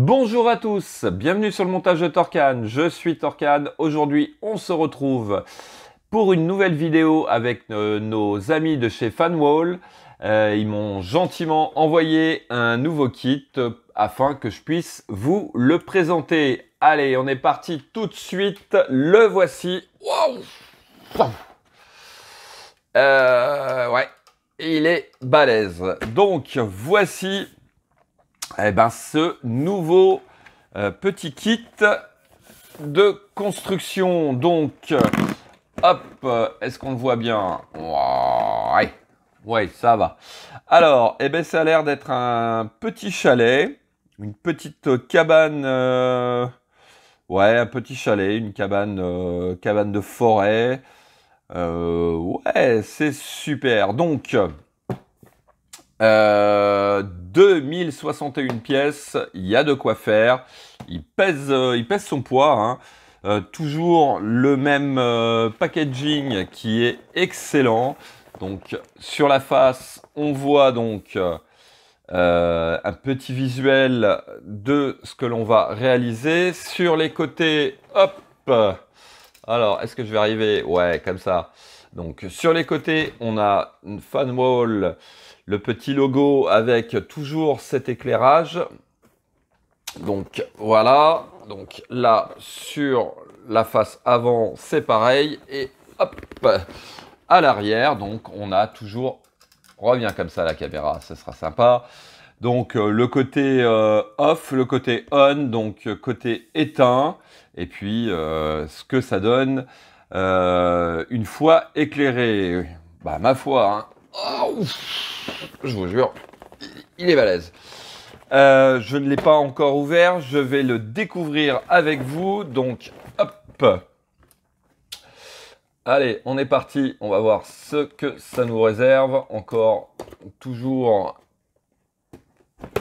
Bonjour à tous, bienvenue sur le montage de Torcan, je suis Torcan. Aujourd'hui on se retrouve pour une nouvelle vidéo avec nos amis de chez Fanwall. Ils m'ont gentiment envoyé un nouveau kit afin que je puisse vous le présenter. Allez, on est parti tout de suite, le voici. Wow. Ouais, il est balèze. Donc voici ce nouveau petit kit de construction. Donc, hop, est-ce qu'on le voit bien? Ouais, ouais, ça va. Alors, ça a l'air d'être un petit chalet, une petite cabane, ouais, un petit chalet, une cabane, cabane de forêt. Ouais, c'est super. Donc, 2061 pièces, il y a de quoi faire. Il pèse son poids, hein. Toujours le même packaging qui est excellent. Donc sur la face, on voit donc un petit visuel de ce que l'on va réaliser. Sur les côtés, hop. Alors, est-ce que je vais arriver? Ouais, comme ça. Donc sur les côtés, on a une Fanwall, le petit logo avec toujours cet éclairage. Donc voilà, donc là sur la face avant c'est pareil et hop à l'arrière, donc on a toujours, on revient comme ça à la caméra, ce sera sympa. Donc le côté off, le côté on, donc côté éteint, et puis ce que ça donne une fois éclairé. Bah ma foi, hein. Oh, je vous jure, il est balèze. Je ne l'ai pas encore ouvert, je vais le découvrir avec vous. Donc, hop. Allez, on est parti. On va voir ce que ça nous réserve. Encore, toujours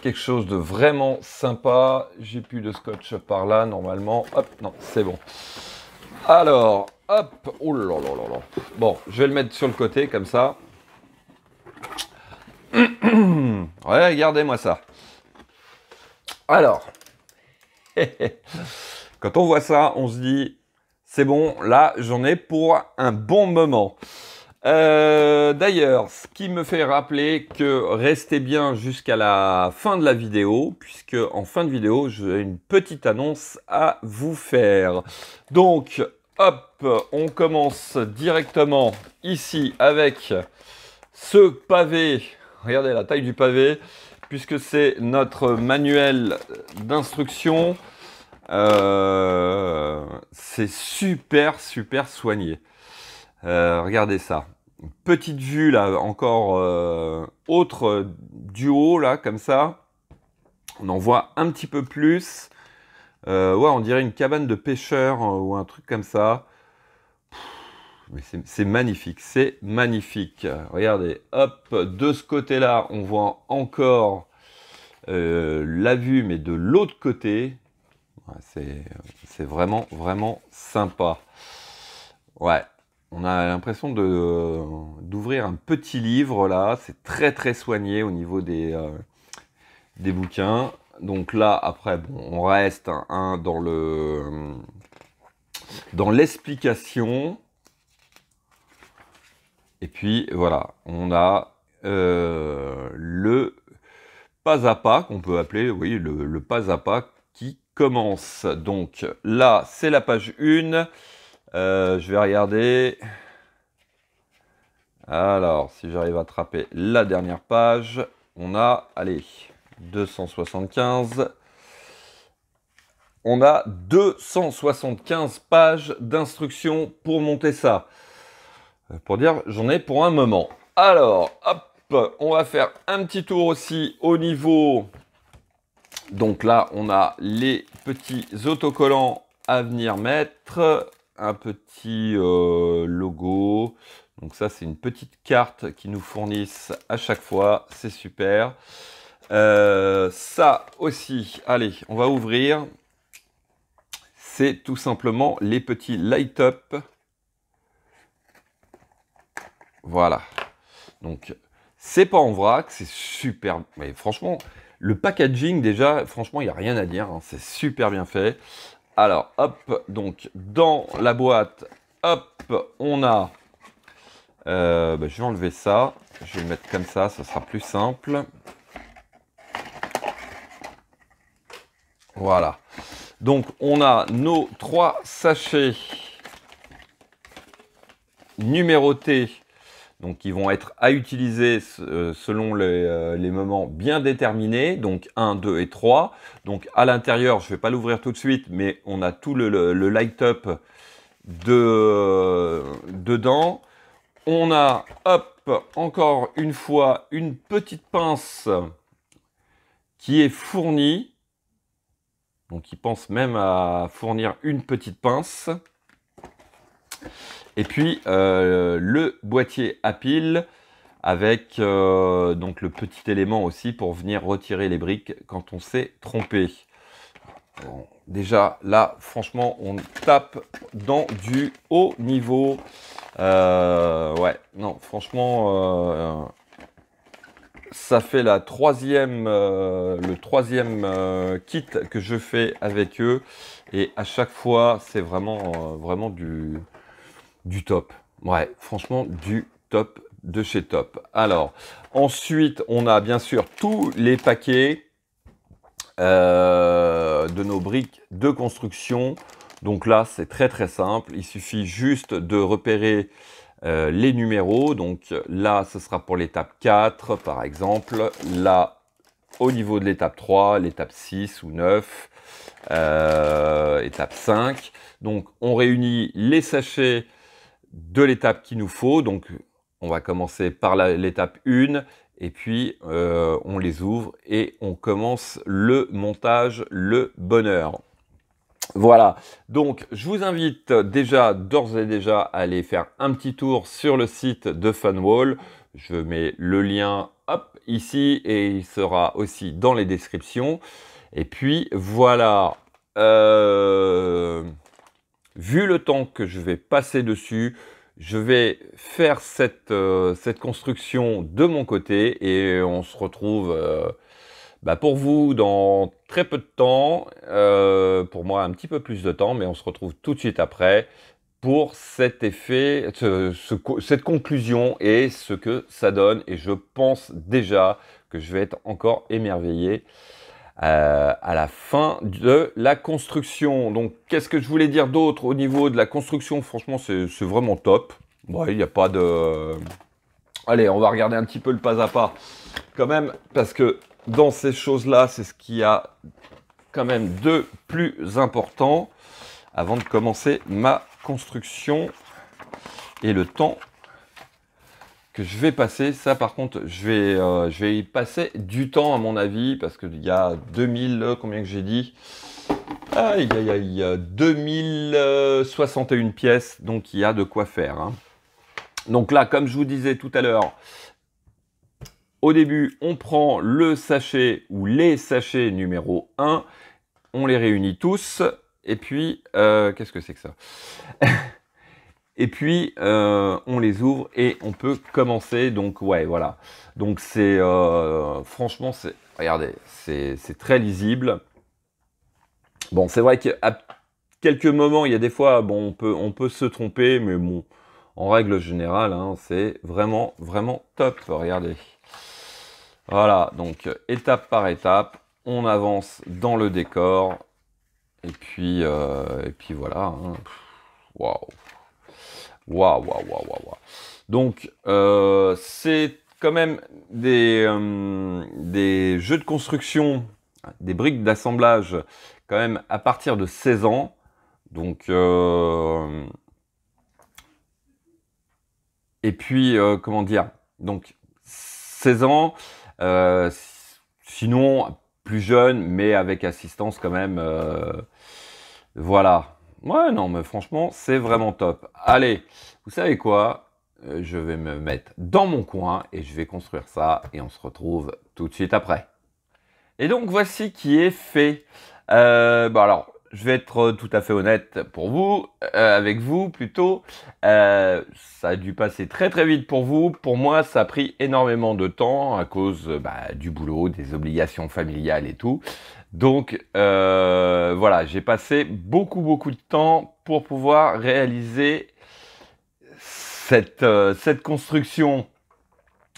quelque chose de vraiment sympa. J'ai plus de scotch par là, normalement. Hop, non, c'est bon. Alors, hop. Oh là là là là. Bon, je vais le mettre sur le côté, comme ça. Ouais, regardez-moi ça. Alors, quand on voit ça, on se dit, c'est bon, là, j'en ai pour un bon moment. D'ailleurs, ce qui me fait rappeler que restez bien jusqu'à la fin de la vidéo, puisque en fin de vidéo, j'ai une petite annonce à vous faire. Donc, hop, on commence directement ici avec ce pavé. Regardez la taille du pavé, puisque c'est notre manuel d'instruction. C'est super soigné. Regardez ça. Une petite vue là, encore autre du haut là, comme ça. On en voit un petit peu plus. Ouais, on dirait une cabane de pêcheurs ou un truc comme ça. Mais c'est magnifique, c'est magnifique. Regardez, hop, de ce côté-là, on voit encore la vue, mais de l'autre côté. Ouais, c'est vraiment sympa. Ouais, on a l'impression d'ouvrir un petit livre là. C'est très soigné au niveau des bouquins. Donc là, après, bon, on reste dans l'explication. Et puis voilà, on a le pas à pas qu'on peut appeler, oui, le pas à pas qui commence. Donc là, c'est la page 1. Je vais regarder. Alors, si j'arrive à attraper la dernière page, on a, allez, 275. On a 275 pages d'instructions pour monter ça. Pour dire, j'en ai pour un moment. Alors, hop, on va faire un petit tour aussi au niveau. Donc là, on a les petits autocollants à venir mettre. Un petit logo. Donc ça, c'est une petite carte qu'ils nous fournissent à chaque fois. C'est super. Ça aussi, allez, on va ouvrir. C'est tout simplement les petits light-up. Voilà. Donc, c'est pas en vrac, c'est super. Mais franchement, Le packaging, déjà, franchement, il n'y a rien à dire, hein, c'est super bien fait. Alors, hop, donc, dans la boîte, hop, on a... je vais enlever ça, je vais le mettre comme ça sera plus simple. Voilà. Donc, on a nos 3 sachets numérotés, donc qui vont être à utiliser selon les moments bien déterminés, donc 1, 2 et 3. Donc à l'intérieur, je ne vais pas l'ouvrir tout de suite, mais on a tout le light-up dedans. On a, hop, encore une fois, une petite pince qui est fournie. Donc il pense même à fournir une petite pince. Et puis le boîtier à piles avec donc le petit élément aussi pour venir retirer les briques quand on s'est trompé. Bon, déjà là, franchement, on tape dans du haut niveau. Ouais, non, franchement, ça fait le troisième kit que je fais avec eux. Et à chaque fois, c'est vraiment du top. Ouais, franchement, du top de chez Top. Alors, ensuite, on a bien sûr tous les paquets de nos briques de construction. Donc là, c'est très simple. Il suffit juste de repérer les numéros. Donc là, ce sera pour l'étape 4, par exemple. Là, au niveau de l'étape 3, l'étape 6 ou 9, étape 5. Donc, on réunit les sachets de l'étape qu'il nous faut. Donc, on va commencer par l'étape 1 et puis on les ouvre et on commence le montage, le bonheur. Voilà, donc je vous invite d'ores et déjà à aller faire un petit tour sur le site de Funwall. Je mets le lien hop, ici et il sera aussi dans les descriptions. Et puis voilà, vu le temps que je vais passer dessus, je vais faire cette construction de mon côté et on se retrouve pour vous dans très peu de temps, pour moi un petit peu plus de temps, mais on se retrouve tout de suite après pour cet effet, cette conclusion et ce que ça donne. Et je pense déjà que je vais être encore émerveillé à la fin de la construction. Donc, qu'est-ce que je voulais dire d'autre au niveau de la construction? Franchement, c'est vraiment top. Bon, il n'y a pas de... Allez, on va regarder un petit peu le pas à pas quand même, parce que dans ces choses-là, c'est ce qu'il y a quand même de plus important avant de commencer ma construction et le temps que je vais passer. Ça, par contre, je vais y passer du temps, à mon avis, parce qu'il y a 2000, combien que j'ai dit? Aïe, aïe, aïe, 2061 pièces, donc il y a de quoi faire. Hein. Donc là, comme je vous disais tout à l'heure, au début, on prend le sachet ou les sachets numéro 1, on les réunit tous, et puis, qu'est-ce que c'est que ça? Et puis, on les ouvre et on peut commencer. Donc, ouais, voilà. Donc, c'est franchement, regardez, c'est très lisible. Bon, c'est vrai qu'à quelques moments, il y a des fois, bon, on peut se tromper, mais bon, en règle générale, hein, c'est vraiment top. Regardez. Voilà, donc étape par étape, on avance dans le décor. Et puis voilà. Hein. Waouh. Waouh. Donc, c'est quand même des jeux de construction, des briques d'assemblage, quand même à partir de 16 ans. Donc, et puis, comment dire? Donc, 16 ans, sinon plus jeune, mais avec assistance quand même. Voilà. Ouais, non, mais franchement, c'est vraiment top. Allez, vous savez quoi? Je vais me mettre dans mon coin et je vais construire ça et on se retrouve tout de suite après. Et donc, voici qui est fait. Alors, je vais être tout à fait honnête pour vous, avec vous plutôt. Ça a dû passer très très vite pour vous. Pour moi, ça a pris énormément de temps à cause du boulot, des obligations familiales et tout. Donc voilà, j'ai passé beaucoup de temps pour pouvoir réaliser cette construction.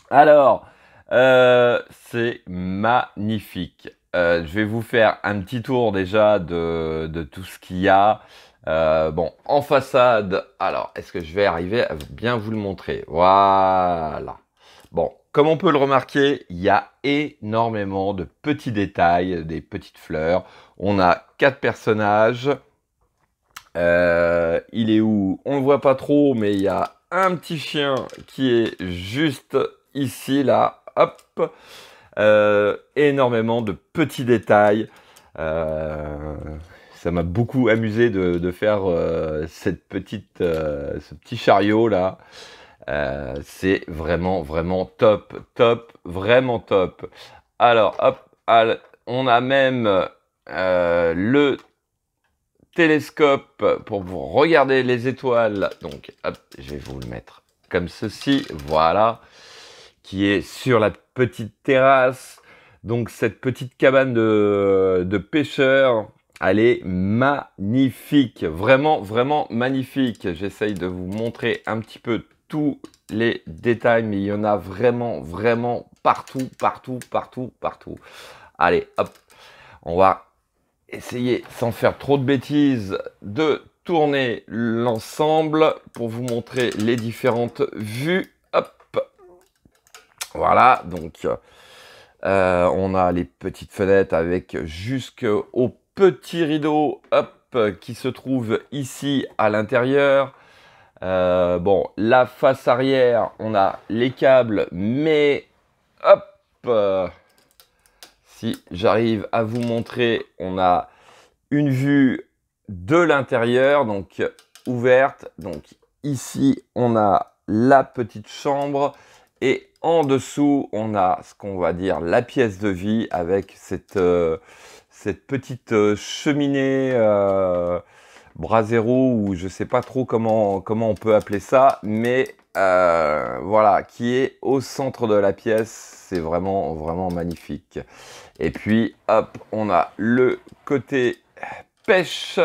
Alors, c'est magnifique. Je vais vous faire un petit tour déjà de tout ce qu'il y a. Bon, en façade, alors, est-ce que je vais arriver à bien vous le montrer? Voilà. Bon, comme on peut le remarquer, il y a énormément de petits détails, des petites fleurs. On a 4 personnages. Il est où? On ne le voit pas trop, mais il y a un petit chien qui est juste ici, là. Hop. Énormément de petits détails. Ça m'a beaucoup amusé de faire ce petit chariot là. C'est vraiment top, vraiment top. Alors, hop, on a même le télescope pour vous regarder les étoiles. Donc, hop, je vais vous le mettre comme ceci. Voilà, qui est sur la petite terrasse. Donc, cette petite cabane de pêcheurs, elle est magnifique. Vraiment magnifique. J'essaye de vous montrer un petit peu tous les détails, mais il y en a vraiment partout. Allez, hop, on va essayer, sans faire trop de bêtises, de tourner l'ensemble pour vous montrer les différentes vues. Hop, voilà, donc on a les petites fenêtres avec jusqu'au petit rideau, hop, qui se trouve ici à l'intérieur. Bon, la face arrière, on a les câbles, mais hop, si j'arrive à vous montrer, on a une vue de l'intérieur, donc ouverte. Donc ici, on a la petite chambre et en dessous, on a ce qu'on va dire la pièce de vie avec cette petite cheminée brasero ou je sais pas trop comment on peut appeler ça, mais voilà, qui est au centre de la pièce. C'est vraiment magnifique. Et puis, hop, on a le côté pêche.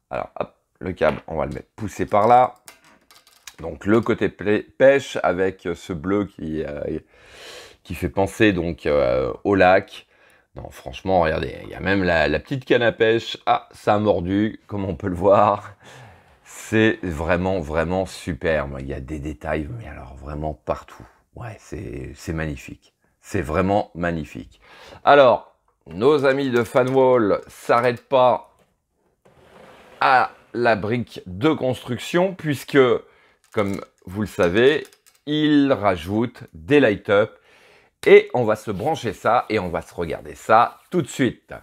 Alors, hop, le câble, on va le mettre poussé par là. Donc, le côté pêche avec ce bleu qui fait penser donc au lac. Non, franchement, regardez, il y a même la petite canne à pêche. Ah, ça a mordu, comme on peut le voir. C'est vraiment super. Il y a des détails, mais alors vraiment partout. Ouais, c'est magnifique. C'est vraiment magnifique. Alors, nos amis de Fanwall s'arrêtent pas à la brique de construction, puisque, comme vous le savez, ils rajoutent des light-up. Et on va se brancher ça et on va se regarder ça tout de suite.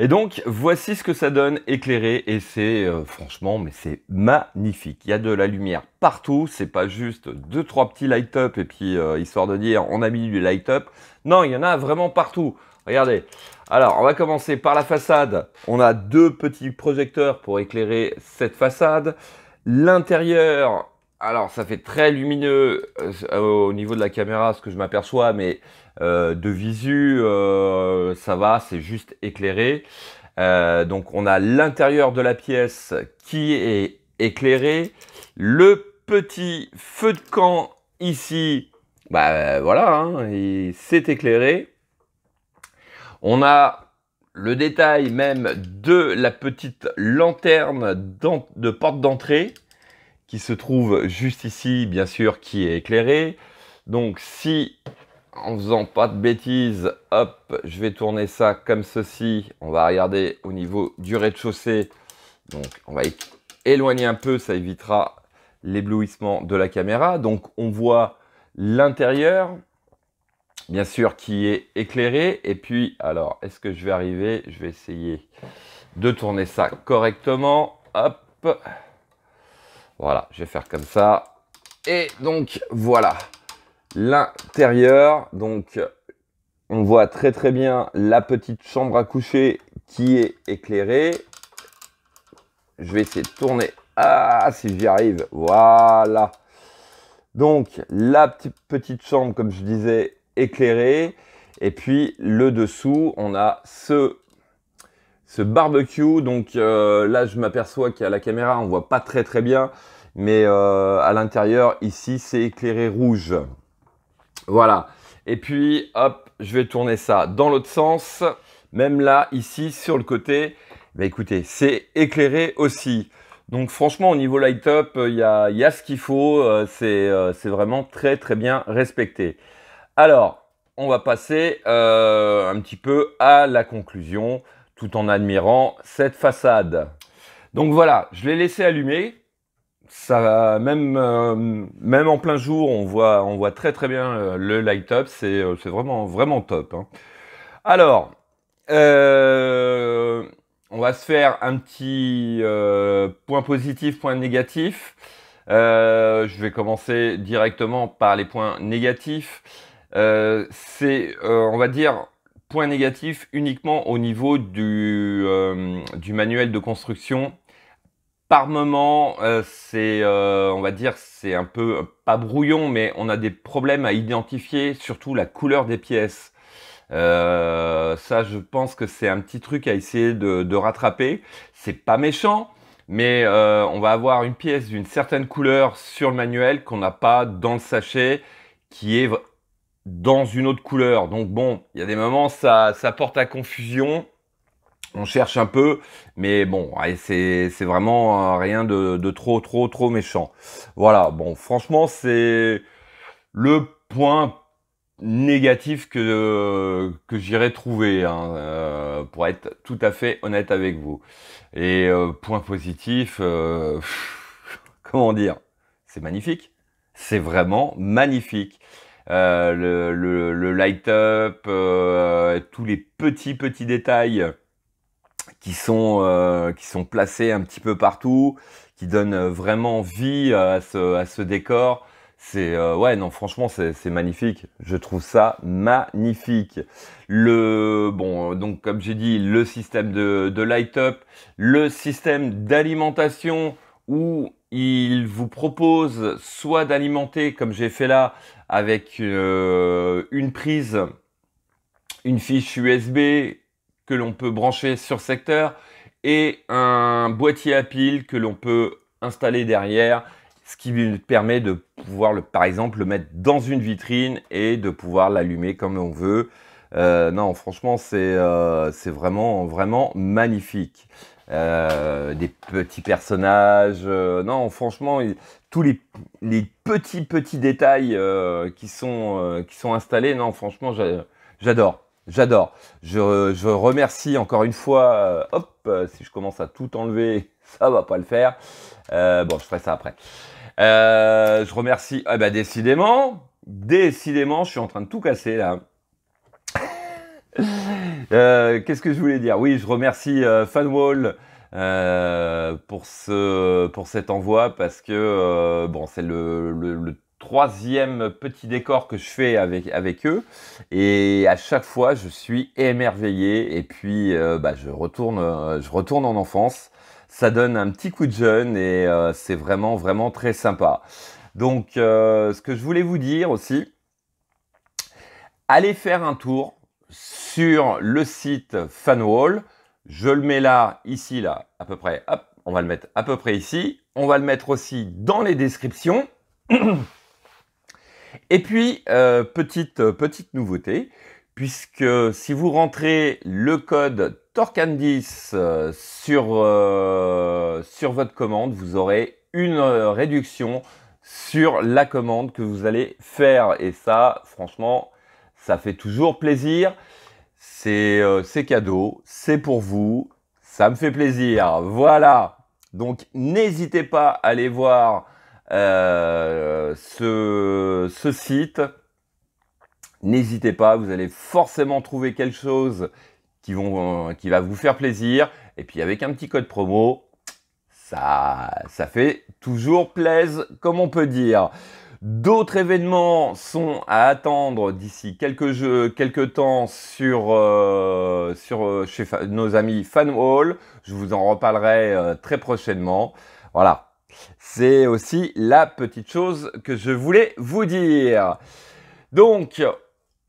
Et donc, voici ce que ça donne éclairé et c'est franchement, mais c'est magnifique. Il y a de la lumière partout, c'est pas juste 2-3 petits light-up et puis histoire de dire on a mis du light-up. Non, il y en a vraiment partout. Regardez. Alors, on va commencer par la façade. On a 2 petits projecteurs pour éclairer cette façade. L'intérieur, alors ça fait très lumineux au niveau de la caméra, ce que je m'aperçois, mais de visu, ça va, c'est juste éclairé. Donc on a l'intérieur de la pièce qui est éclairé. Le petit feu de camp ici, voilà, hein, c'est éclairé. On a le détail même de la petite lanterne de porte d'entrée qui se trouve juste ici, bien sûr, qui est éclairée. Donc si, en faisant pas de bêtises, hop, je vais tourner ça comme ceci. On va regarder au niveau du rez-de-chaussée. Donc on va éloigner un peu, ça évitera l'éblouissement de la caméra. Donc on voit l'intérieur, bien sûr, qui est éclairé. Et puis, alors, est-ce que je vais arriver? Je vais essayer de tourner ça correctement. Hop. Voilà, je vais faire comme ça. Et donc, voilà. L'intérieur. Donc, on voit très bien la petite chambre à coucher qui est éclairée. je vais essayer de tourner. Ah, si j'y arrive. Voilà. Donc, la petite chambre, comme je disais, éclairée. Et puis, le dessous, on a ce barbecue. Donc, là, je m'aperçois qu'à la caméra, on ne voit pas très très bien. Mais à l'intérieur, ici, c'est éclairé rouge. Voilà. Et puis, hop, je vais tourner ça dans l'autre sens. Même là, ici, sur le côté, bah, écoutez, c'est éclairé aussi. Donc, franchement, au niveau light-up, il y a ce qu'il faut. C'est vraiment très, très bien respecté. Alors, on va passer un petit peu à la conclusion, tout en admirant cette façade. Donc voilà, je l'ai laissé allumer. Ça, même en plein jour, on voit très très bien le light-up. C'est vraiment, vraiment top, hein. Alors, on va se faire un petit point positif, point négatif. Je vais commencer directement par les points négatifs. On va dire, point négatif uniquement au niveau du manuel de construction. Par moment, on va dire, c'est un peu, pas brouillon, mais on a des problèmes à identifier, surtout la couleur des pièces. Ça, je pense que c'est un petit truc à essayer de rattraper. C'est pas méchant, mais on va avoir une pièce d'une certaine couleur sur le manuel qu'on n'a pas dans le sachet, qui est dans une autre couleur. Donc bon, il y a des moments, ça porte à confusion. On cherche un peu, mais bon, c'est vraiment rien de trop méchant. Voilà, bon, franchement, c'est le point négatif que j'irais trouver, hein, pour être tout à fait honnête avec vous. Et point positif, comment dire, c'est magnifique. C'est vraiment magnifique. Le light-up, tous les petits détails qui sont placés un petit peu partout, qui donnent vraiment vie à ce décor. Ouais, non, franchement, c'est magnifique. Je trouve ça magnifique. Bon, donc comme j'ai dit, le système de light-up, le système d'alimentation où il vous propose soit d'alimenter, comme j'ai fait là, avec une prise, une fiche USB que l'on peut brancher sur secteur et un boîtier à piles que l'on peut installer derrière, ce qui lui permet de pouvoir, par exemple, le mettre dans une vitrine et de pouvoir l'allumer comme on veut. Non, franchement, c'est vraiment, vraiment magnifique. Des petits personnages. Non, franchement, tous les petits détails qui sont installés, non, franchement, j'adore. J'adore. Je remercie encore une fois. Si je commence à tout enlever, ça va pas le faire. Bon, je ferai ça après. Je remercie. Ah bah décidément, je suis en train de tout casser là. Qu'est-ce que je voulais dire? Oui, je remercie Fanwall pour cet envoi parce que bon, c'est le troisième petit décor que je fais avec eux et à chaque fois je suis émerveillé et puis je retourne en enfance. Ça donne un petit coup de jeune et c'est vraiment vraiment très sympa. Donc ce que je voulais vous dire aussi, allez faire un tour sur le site Fanwall. Je le mets là, ici, là, à peu près. Hop, on va le mettre à peu près ici. On va le mettre aussi dans les descriptions. Et puis, petite nouveauté, puisque si vous rentrez le code TORCAN10 sur votre commande, vous aurez une réduction sur la commande que vous allez faire. Et ça, franchement, ça fait toujours plaisir. C'est cadeau, c'est pour vous, ça me fait plaisir. Voilà. Donc, n'hésitez pas à aller voir ce site. N'hésitez pas, vous allez forcément trouver quelque chose qui va vous faire plaisir. Et puis, avec un petit code promo, ça fait toujours plaisir, comme on peut dire. D'autres événements sont à attendre d'ici quelques temps chez nos amis Fanwall. Je vous en reparlerai très prochainement. Voilà, c'est aussi la petite chose que je voulais vous dire. Donc,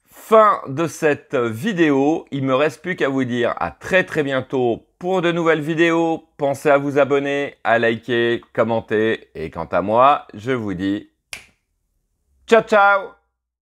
fin de cette vidéo. Il me reste plus qu'à vous dire à très bientôt pour de nouvelles vidéos. Pensez à vous abonner, à liker, commenter. Et quant à moi, je vous dis ciao ciao!